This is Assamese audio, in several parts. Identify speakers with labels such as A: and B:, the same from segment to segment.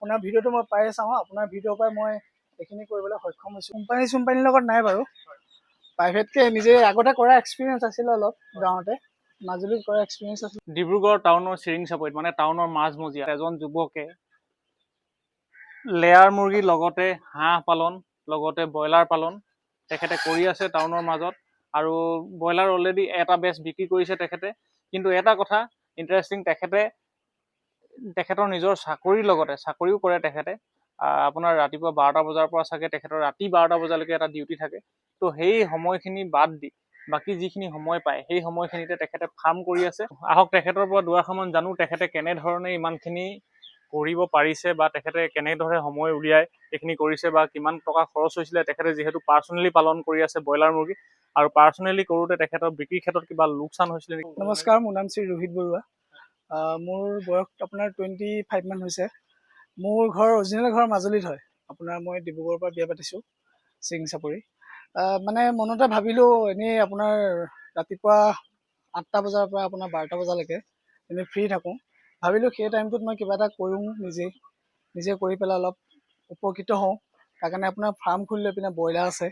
A: আপোনাৰ ভিডিঅ'টো মই পাই চাওঁ, আপোনাৰ ভিডিঅ'ৰ পৰাই মই এইখিনি কৰিবলৈ সক্ষম হৈছোঁ। কোম্পানীৰ লগত নাই বাৰু, প্ৰাইভেটকৈ নিজে আগতে কৰা এক্সপিৰিয়েঞ্চ আছিলে অলপ গাঁৱতে, মাজুলীত কৰা এক্সপিৰিয়েঞ্চ আছিল।
B: ডিব্ৰুগড় টাউনৰ চিৰিংচাপৰিত মানে টাউনৰ মাজমজিয়াত এজন যুৱকে লেয়াৰ মুৰ্গীৰ লগতে হাঁহ পালন লগতে ব্ৰইলাৰ পালন তেখেতে কৰি আছে টাউনৰ মাজত, আৰু ব্ৰইলাৰ অলৰেডি এটা বেচ বিক্ৰী কৰিছে তেখেতে। কিন্তু এটা কথা ইণ্টাৰেষ্টিং, তেখেতৰ নিজৰ চাকৰিৰ লগতে চাকৰিও কৰে তেখেতে। আপোনাৰ ৰাতিপুৱা 12টা বজাৰ পৰা চাগে তেখেতৰ ৰাতি 12টা বজালৈকে এটা ডিউটি থাকে। তো সেই সময়খিনি বাদ দি বাকী যিখিনি সময় পায় সেই সময়খিনিতে তেখেতে ফাৰ্ম কৰি আছে। আহক তেখেতৰ পৰা দুআষাৰমান জানো, তেখেতে কেনেধৰণে ইমানখিনি কৰিব পাৰিছে বা তেখেতে কেনেদৰে সময় উলিয়াই এইখিনি কৰিছে বা কিমান টকা খৰচ হৈছিলে। তেখেতে যিহেতু পাৰ্চনেলি পালন কৰি আছে ব্ৰইলাৰ মুৰ্গী, আৰু পাৰ্চনেলি কৰোঁতে তেখেতৰ বিক্ৰীৰ ক্ষেত্ৰত কিবা লোকচান হৈছিলে নেকি?
A: নমস্কাৰ, মোৰ নাম শ্ৰী ৰোহিত বৰুৱা। মোৰ বয়স আপোনাৰ 25 মান হৈছে। মোৰ অৰিজিনেল ঘৰ মাজুলীত হয়। আপোনাৰ মই ডিব্ৰুগড়ৰ পৰা বিয়া পাতিছোঁ, চিৰিংচাপৰি। মানে মনতে ভাবিলোঁ এনেই আপোনাৰ ৰাতিপুৱা 8টা বজাৰ পৰা আপোনাৰ 12টা বজালৈকে এনেই ফ্ৰী থাকোঁ। ভাবিলোঁ সেই টাইমটোত মই কিবা এটা কৰোঁ, নিজে কৰি পেলাই অলপ উপকৃত হওঁ। তাৰ কাৰণে আপোনাৰ ফাৰ্ম খুলি লৈ পিনে ব্ৰইলাৰ আছে,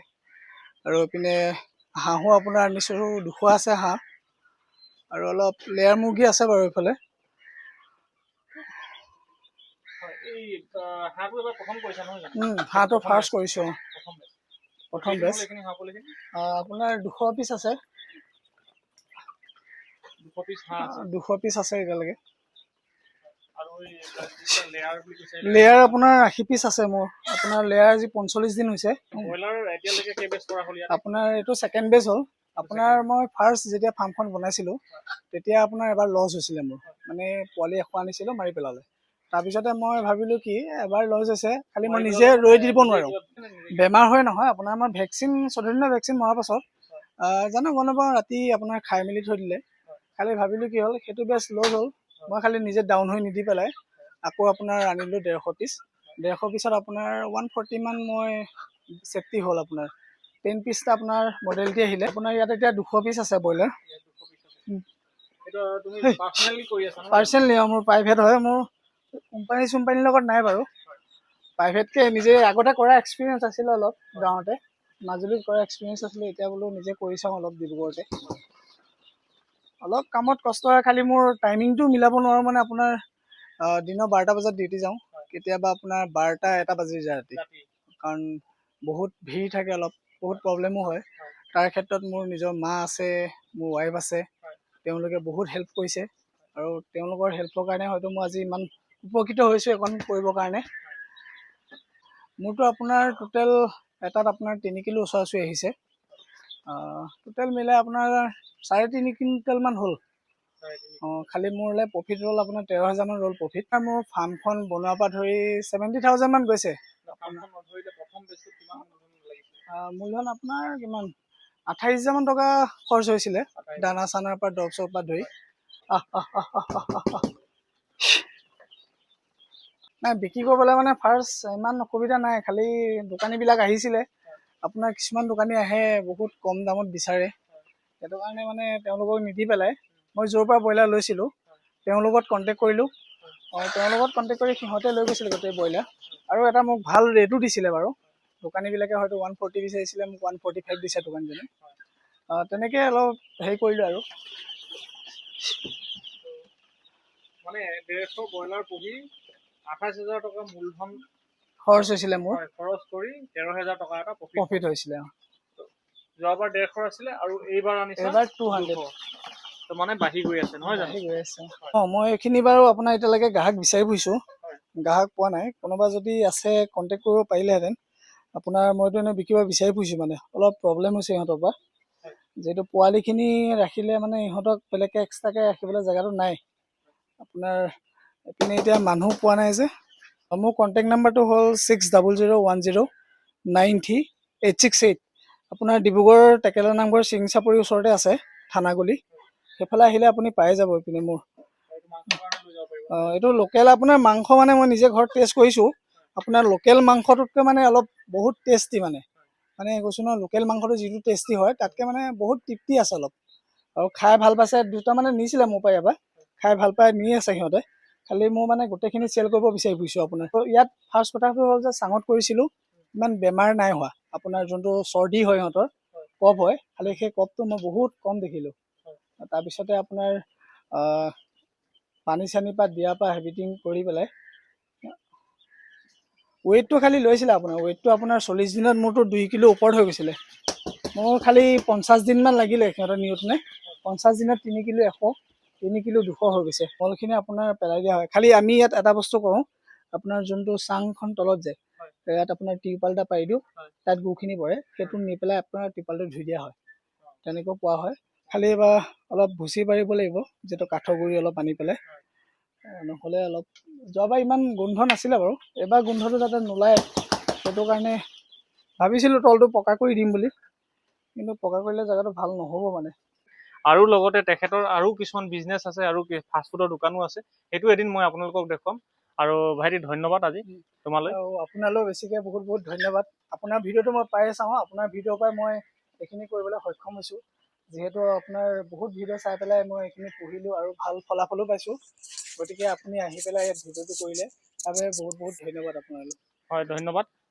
A: আৰু এইপিনে হাঁহো আপোনাৰ আনিছোঁ, 200 আছে হাঁহ, আৰু অলপ লেয়াৰ মুৰ্গী আছে বাৰু এইফালে। হাঁহটো ফাৰ্ষ্ট কৰিছোঁ, প্ৰথম বেচ। আপোনাৰ 200 পিচ আছে, 200 পিচ আছে এতিয়ালৈকে। লেয়াৰ আপোনাৰ 80 পিচ আছে মোৰ। আপোনাৰ লেয়াৰ আজি 45 দিন হৈছে। আপোনাৰ এইটো ছেকেণ্ড বেচ হ'ল। আপোনাৰ মই ফাৰ্ষ্ট যেতিয়া ফাৰ্মখন বনাইছিলোঁ তেতিয়া আপোনাৰ এবাৰ লছ হৈছিলে মোৰ, মানে পোৱালি এশ আনিছিলোঁ, মাৰি পেলালে। তাৰপিছতে মই ভাবিলোঁ কি এবাৰ লছ হৈছে, খালি মই নিজে ৰৈ দিব নোৱাৰোঁ। বেমাৰ হৈ নহয়, আপোনাৰ মই ভেকচিন 14 দিনৰ ভেকচিন মৰাৰ পাছত গম নাপাওঁ, ৰাতি আপোনাৰ খাই মেলি থৈ দিলে। খালি ভাবিলোঁ কি হ'ল, সেইটো বেচ লছ হ'ল। মই খালি নিজে ডাউন হৈ নিদি পেলাই আকৌ আপোনাৰ আনিলোঁ 150 পিচ। 150 পিছত আপোনাৰ 140 মান মই চেফটি হ'ল। আপোনাৰ 10 পিচটা আপোনাৰ মডেলিটি আহিলে। আপোনাৰ ইয়াত এতিয়া 200 পিচ আছে ব্ৰইলাৰ। পাৰ্চনেলি মোৰ প্ৰাইভেট হয়, মোৰ কোম্পানীৰ লগত নাই বাৰু, প্ৰাইভেটকৈ নিজে আগতে কৰা এক্সপিৰিয়েঞ্চ আছিলে অলপ গাঁৱতে, মাজুলীত কৰা এক্সপিৰিয়েঞ্চ আছিলে। এতিয়া বোলো নিজে কৰি চাওঁ অলপ ডিব্ৰুগড়তে। অলপ কামত কষ্ট হয়, খালি মোৰ টাইমিংটো মিলাব নোৱাৰোঁ। মানে আপোনাৰ দিনৰ 12টা বজাত ডিউটি যাওঁ, কেতিয়াবা আপোনাৰ 12টা-1টা বাজি যায় ৰাতি, কাৰণ বহুত ভিৰ থাকে, অলপ বহুত প্ৰব্লেমো হয়। তাৰ ক্ষেত্ৰত মোৰ নিজৰ মা আছে, মোৰ ৱাইফ আছে, তেওঁলোকে বহুত হেল্প কৰিছে, আৰু তেওঁলোকৰ হেল্পৰ কাৰণে হয়তো মই আজি ইমান উপকৃত হৈছোঁ এখন কৰিবৰ কাৰণে। মোৰতো আপোনাৰ টোটেল এটাত আপোনাৰ 3 কিলো ওচৰা-ওচৰি আহিছে। টোটেল মিলাই আপোনাৰ 3.5 কুইণ্টেল মান হ'ল। খালি মোৰলৈ প্ৰফিট ৰ'ল আপোনাৰ 13,000 মান ৰ'ল প্ৰফিট। মোৰ ফাৰ্মখন বনোৱাৰ পৰা ধৰি 70,000 মান গৈছে। মূলধন আপোনাৰ কিমান 28,000 মান টকা খৰচ হৈছিলে, দানা চানাৰ পৰা দৰৱ-চৰৱ পৰা ধৰি। নাই, বিক্ৰী কৰিবলৈ মানে ফাৰ্ষ্ট ইমান অসুবিধা নাই, খালি দোকানীবিলাক আহিছিলে। আপোনাৰ কিছুমান দোকানী আহে বহুত কম দামত বিচাৰে, সেইটো কাৰণে মানে তেওঁলোকক নিদি পেলাই মই য'ৰ পৰা ব্ৰইলাৰ লৈছিলোঁ তেওঁৰ লগত কণ্টেক্ট কৰিলোঁ। তেওঁৰ লগত কণ্টেক্ট কৰি সিহঁতে লৈ গৈছিলে গোটেই ব্ৰইলাৰ, আৰু এটা মোক ভাল ৰেটো দিছিলে বাৰু। দোকানীবিলাকে হয়তো 140 বিচাৰিছিলে, মোক 145 দিছে দোকানীজনে। তেনেকৈ অলপ হেৰি কৰিলোঁ আৰু।
B: মানে 150 ব্ৰইলাৰ পুহি 28,000 টকা মূলধন
A: খৰচ হৈছিলে মোৰ,
B: খৰচ কৰি 13,000 টকা এটা
A: প্ৰফিট হৈছিলে।
B: যোৱাবাৰ 150 আছিলে আৰু এইবাৰ 200, মানে বাঢ়ি গৈ আছে, নহয় জানো?
A: গৈ আছে। মই এইখিনি বাৰু আপোনাৰ এতিয়ালৈকে গ্ৰাহক বিচাৰি ফুৰিছোঁ, গ্ৰাহক পোৱা নাই। কোনোবা যদি আছে কণ্টেক্ট কৰিব পাৰিলেহেঁতেন। আপোনাৰ মইতো এনেই বিকিব বিচাৰি ফুৰিছোঁ, মানে অলপ প্ৰব্লেম হৈছে ইহঁতৰ পৰা। যিহেতু পোৱালিখিনি ৰাখিলে মানে ইহঁতক বেলেগকৈ এক্সট্ৰাকৈ ৰাখিবলৈ জেগাটো নাই আপোনাৰ। এইপিনে এতিয়া মানুহ পোৱা নাই যে। মোৰ কণ্টেক্ট নাম্বাৰটো হ'ল 600010933868। আপোনাৰ ডিব্ৰুগড় টেকেলা নামঘৰ চিৰিংচাপৰিৰ ওচৰতে আছে, থানাগুলি। সেইফালে আহিলে আপুনি পাই যাব এইপিনে মোৰ। এইটো লোকেল আপোনাৰ মাংস, মানে মই নিজে ঘৰত টেষ্ট কৰিছোঁ। আপোনাৰ লোকেল মাংসটোতকৈ মানে অলপ বহুত টেষ্টি, মানে কৈছোঁ নহয়, লোকেল মাংসটো যিটো টেষ্টি হয় তাতকৈ মানে বহুত তৃপ্তি আছে অলপ। আৰু খাই ভাল পাইছে, দুটা মানে নিছিলে মোৰ পৰা এবাৰ, খাই ভাল পাই নি আছে সিহঁতে। খালি মোৰ মানে গোটেইখিনি চেল কৰিব বিচাৰি ফুৰিছোঁ আপোনাৰ। ত' ইয়াত ফাৰ্ষ্ট কথাটো হ'ল যে চাঙত কৰিছিলোঁ, ইমান বেমাৰ নাই হোৱা। আপোনাৰ যোনটো চৰ্দি হয় সিহঁতৰ, কফ হয়, খালি সেই কফটো মই বহুত কম দেখিলোঁ। তাৰপিছতে আপোনাৰ পানী চানী পৰা দিয়াৰ পৰা এভৰিথিং কৰি পেলাই ৱেইটটো খালি লৈছিলে আপোনাৰ, ৱেইটটো আপোনাৰ 40 দিনত মোৰতো 2 কিলো ওপৰত হৈ গৈছিলে। মোৰ খালি 50 দিনমান লাগিলে সিহঁতৰ নিওঁতেনে। 50 দিনত 3 কিলো 100, 3 কিলো 200 হৈ গৈছে। ফলখিনি আপোনাৰ পেলাই দিয়া হয়। খালি আমি ইয়াত এটা বস্তু কৰোঁ, আপোনাৰ যোনটো চাংখন তলত যায়, ইয়াত আপোনাৰ টিৰপাল এটা পাৰি দিওঁ, তাত গুখিনি পৰে, সেইটো নি পেলাই আপোনাৰ টিৰপালটো ধুই দিয়া হয়। তেনেকৈ পোৱা হয়। খালি এবাৰ অলপ ভুচি পাৰিব লাগিব, যিটো কাঠৰ গুৰি অলপ আনি পেলাই, নহ'লে অলপ যোৱাবাৰ ইমান গোন্ধ নাছিলে বাৰু, এইবাৰ গোন্ধটো যাতে নোলায় সেইটো কাৰণে ভাবিছিলোঁ তলটো পকা কৰি দিম বুলি, কিন্তু পকা কৰিলে জেগাটো ভাল নহ'ব মানে।
B: আৰু লগতে তেখেতৰ আৰু কিছুমান বিজনেছ আছে আৰু ফাষ্টফুডৰ দোকানো আছে, সেইটো এদিন মই আপোনালোকক দেখুৱাম। আৰু ভাইটি ধন্যবাদ আজি তোমালৈ।
A: আৰু আপোনালৈও বেছিকৈ বহুত বহুত ধন্যবাদ। আপোনাৰ ভিডিঅ'টো মই পায়ে চাওঁ, আপোনাৰ ভিডিঅ'ৰ পৰাই মই এইখিনি কৰিবলৈ সক্ষম হৈছোঁ। যিহেতু আপোনাৰ বহুত ভিডিঅ' চাই পেলাই মই এইখিনি পঢ়িলোঁ আৰু ভাল ফলাফলো পাইছোঁ। গতিকে আপুনি আহি পেলাই ইয়াত ভিডিঅ'টো কৰিলে, তাৰ বাবে বহুত বহুত ধন্যবাদ আপোনালৈ।
B: হয়, ধন্যবাদ।